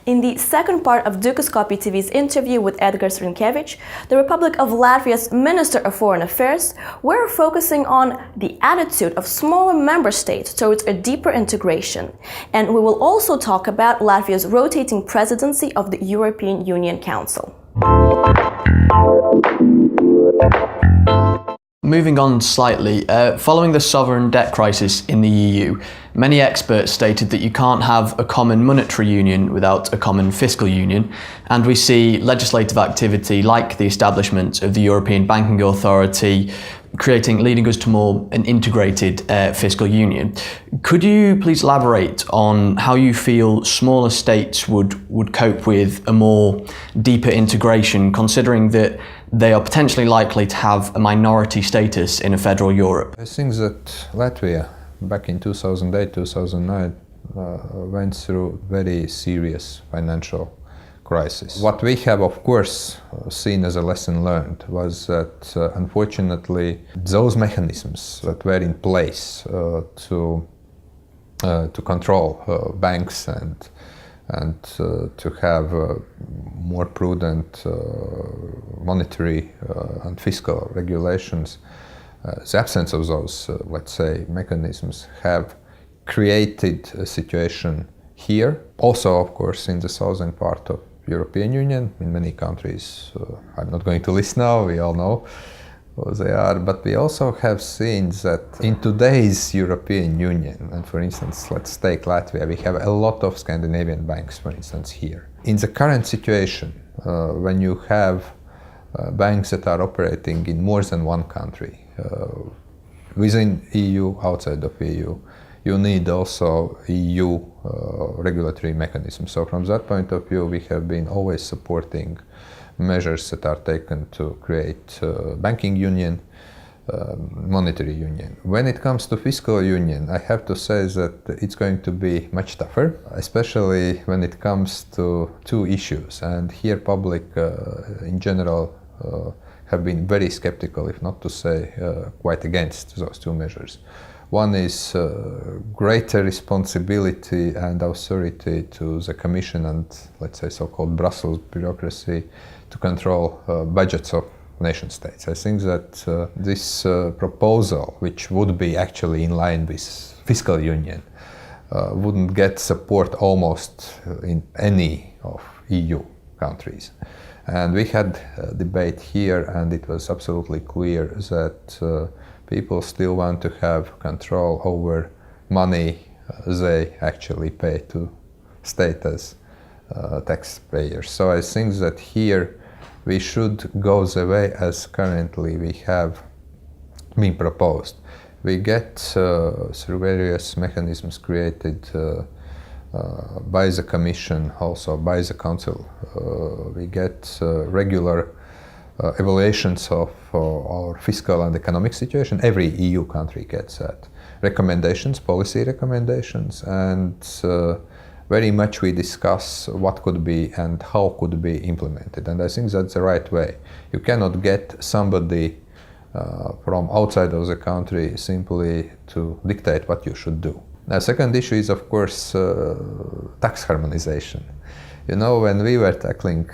In the second part of Dukascopy TV's interview with Edgars Rinkevics, the Republic of Latvia's Minister of Foreign Affairs, we're focusing on the attitude of smaller member states towards a deeper integration. And we will also talk about Latvia's rotating presidency of the European Union Council. Moving on slightly, following the sovereign debt crisis in the EU, many experts stated that you can't have a common monetary union without a common fiscal union, and we see legislative activity like the establishment of the European Banking Authority leading us to more an integrated fiscal union. Could you please elaborate on how you feel smaller states would cope with a more deeper integration, considering that they are potentially likely to have a minority status in a federal Europe? I think that Latvia, back in 2008-2009, went through very serious financial crisis. What we have, of course, seen as a lesson learned was that, unfortunately, those mechanisms that were in place to control banks and to have more prudent monetary and fiscal regulations, the absence of those, let's say, mechanisms have created a situation here. Also, of course, in the southern part of European Union, in many countries, I'm not going to list now, we all know who they are, but we also have seen that in today's European Union, and for instance, let's take Latvia, we have a lot of Scandinavian banks, for instance, here. In the current situation, when you have banks that are operating in more than one country, within EU, outside of EU, you need also EU regulatory mechanisms. So from that point of view, we have been always supporting measures that are taken to create banking union, monetary union. When it comes to fiscal union, I have to say that it's going to be much tougher, especially when it comes to two issues. And here public in general have been very skeptical, if not to say quite against those two measures. One is greater responsibility and authority to the Commission and, let's say, so-called Brussels bureaucracy to control budgets of nation states. I think that this proposal, which would be actually in line with fiscal union, wouldn't get support almost in any of EU countries. And we had a debate here, and it was absolutely clear that people still want to have control over money they actually pay to state as taxpayers. So I think that here we should go the way as currently we have been proposed. We get through various mechanisms created by the Commission, also by the Council, we get regular evaluations of our fiscal and economic situation. Every EU country gets that. Recommendations, policy recommendations, and very much we discuss what could be and how could be implemented. And I think that's the right way. You cannot get somebody from outside of the country simply to dictate what you should do. The second issue is, of course, tax harmonization. You know, when we were tackling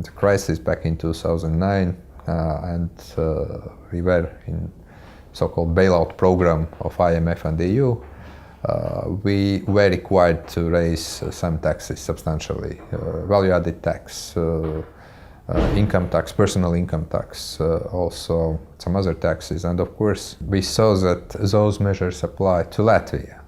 the crisis back in 2009 and we were in so-called bailout program of IMF and EU, we were required to raise some taxes substantially, value-added tax, income tax, personal income tax, also some other taxes. And of course, we saw that those measures apply to Latvia.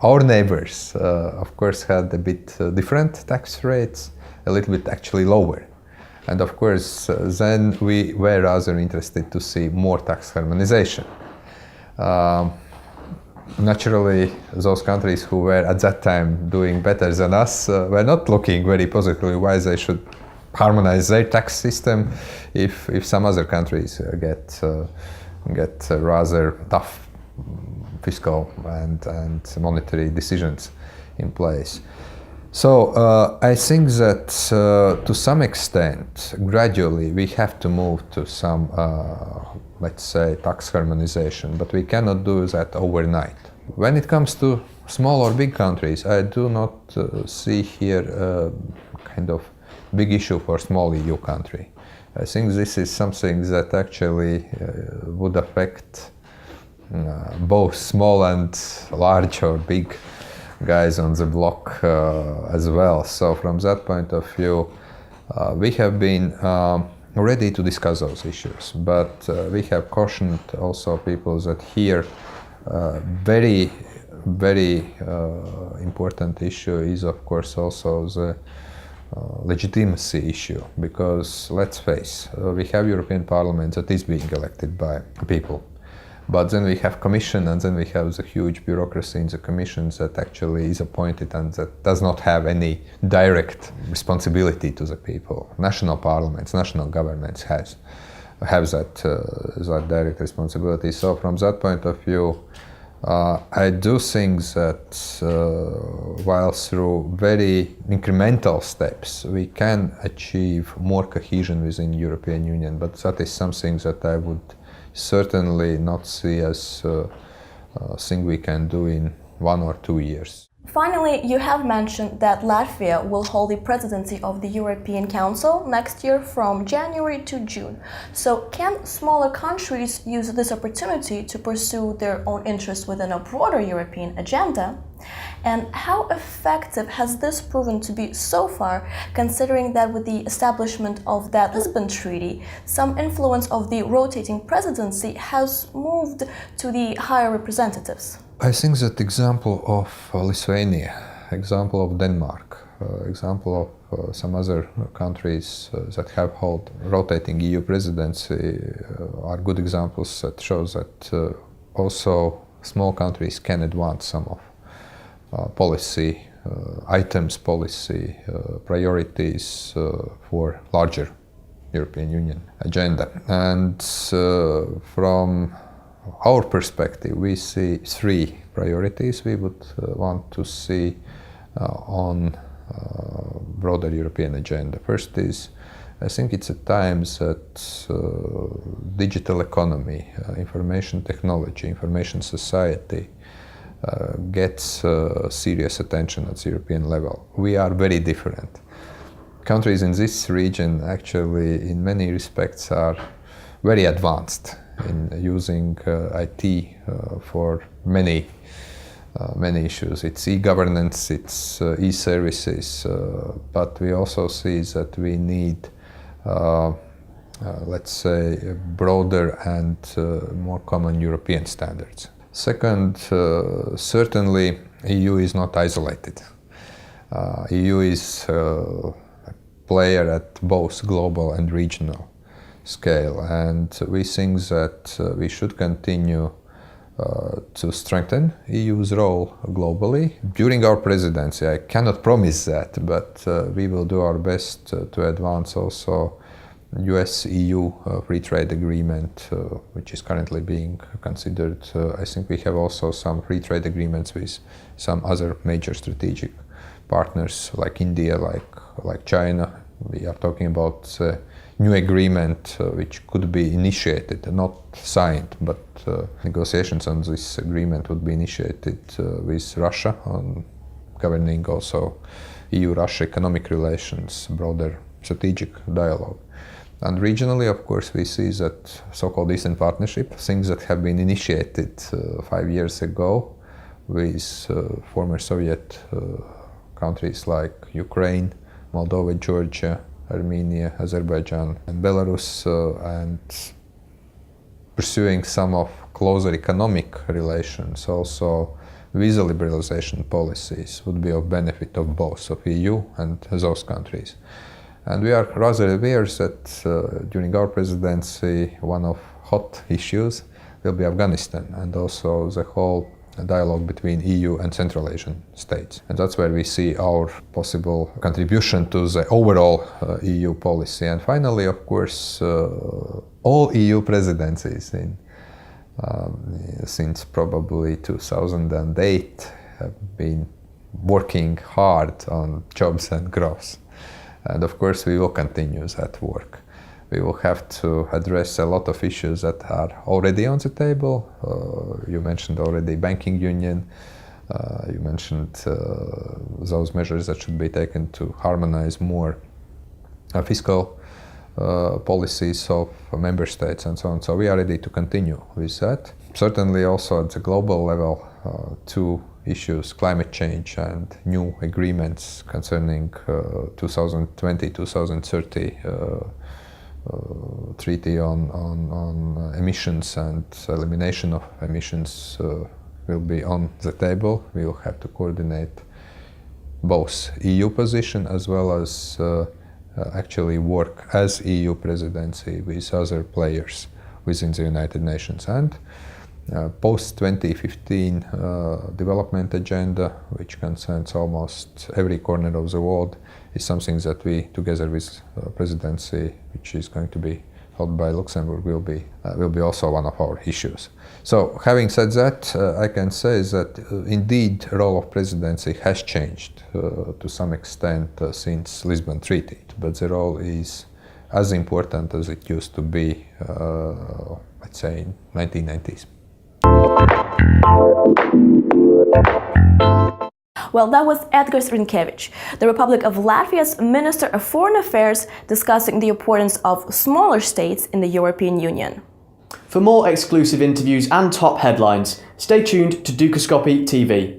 Our neighbors, of course, had a bit different tax rates, a little bit actually lower. And of course, then we were rather interested to see more tax harmonization. Naturally, those countries who were at that time doing better than us were not looking very positively why they should harmonize their tax system if some other countries get rather tough fiscal and monetary decisions in place. So I think that to some extent, gradually, we have to move to some, let's say, tax harmonization, but we cannot do that overnight. When it comes to small or big countries, I do not see here a kind of big issue for small EU country. I think this is something that actually would affect both small and large or big guys on the block as well. So from that point of view, we have been ready to discuss those issues, but we have cautioned also people that here very important issue is of course also the legitimacy issue, because let's face, we have European Parliament that is being elected by people, but then we have Commission, and then we have the huge bureaucracy in the Commission that actually is appointed and that does not have any direct responsibility to the people. National parliaments, national governments have that direct responsibility. So from that point of view, I do think that while through very incremental steps we can achieve more cohesion within European Union, but that is something that I would certainly not see as a thing we can do in 1 or 2 years. Finally, you have mentioned that Latvia will hold the presidency of the European Council next year from January to June. So can smaller countries use this opportunity to pursue their own interests within a broader European agenda? And how effective has this proven to be so far, considering that with the establishment of that Lisbon Treaty, some influence of the rotating presidency has moved to the higher representatives? I think that example of Lithuania, example of Denmark, example of some other countries that have held rotating EU presidency are good examples that shows that also small countries can advance some of policy items, policy priorities for larger European Union agenda. And from our perspective, we see 3 priorities we would want to see on broader European agenda. First is, I think it's at times that digital economy, information technology, information society gets serious attention at the European level. We are very different. Countries in this region actually in many respects are very advanced in using IT for many issues. It's e-governance, it's e-services, but we also see that we need, let's say, broader and more common European standards. Second, certainly EU is not isolated. EU is a player at both global and regional scale, and we think that we should continue to strengthen EU's role globally. During our presidency, I cannot promise that, but we will do our best to advance also US-EU free trade agreement, which is currently being considered. I think we have also some free trade agreements with some other major strategic partners like India, like China. We are talking about new agreement which could be initiated, not signed, but negotiations on this agreement would be initiated with Russia on governing also EU-Russia economic relations, broader strategic dialogue. And regionally, of course, we see that so-called Eastern Partnership, things that have been initiated 5 years ago with former Soviet countries like Ukraine, Moldova, Georgia, Armenia, Azerbaijan and Belarus, and pursuing some of closer economic relations, also visa liberalization policies would be of benefit of both of EU and those countries. And we are rather aware that during our presidency, one of hot issues will be Afghanistan and also the whole dialogue between EU and Central Asian states. And that's where we see our possible contribution to the overall EU policy. And finally, of course, all EU presidencies since probably 2008 have been working hard on jobs and growth. And of course, we will continue that work. We will have to address a lot of issues that are already on the table. You mentioned already banking union, You mentioned those measures that should be taken to harmonize more fiscal policies of member states and so on. So we are ready to continue with that. Certainly also at the global level, two issues, climate change and new agreements concerning 2020-2030 treaty on emissions and elimination of emissions will be on the table. We will have to coordinate both EU position as well as actually work as EU presidency with other players within the United Nations. And post-2015 development agenda, which concerns almost every corner of the world, is something that we, together with presidency, which is going to be held by Luxembourg, will be also one of our issues. So, having said that, I can say that indeed the role of presidency has changed to some extent since Lisbon Treaty, but the role is as important as it used to be, let's say, in 1990s. Well, that was Edgars Rinkevics, the Republic of Latvia's Minister of Foreign Affairs, discussing the importance of smaller states in the European Union. For more exclusive interviews and top headlines, stay tuned to Dukascopy TV.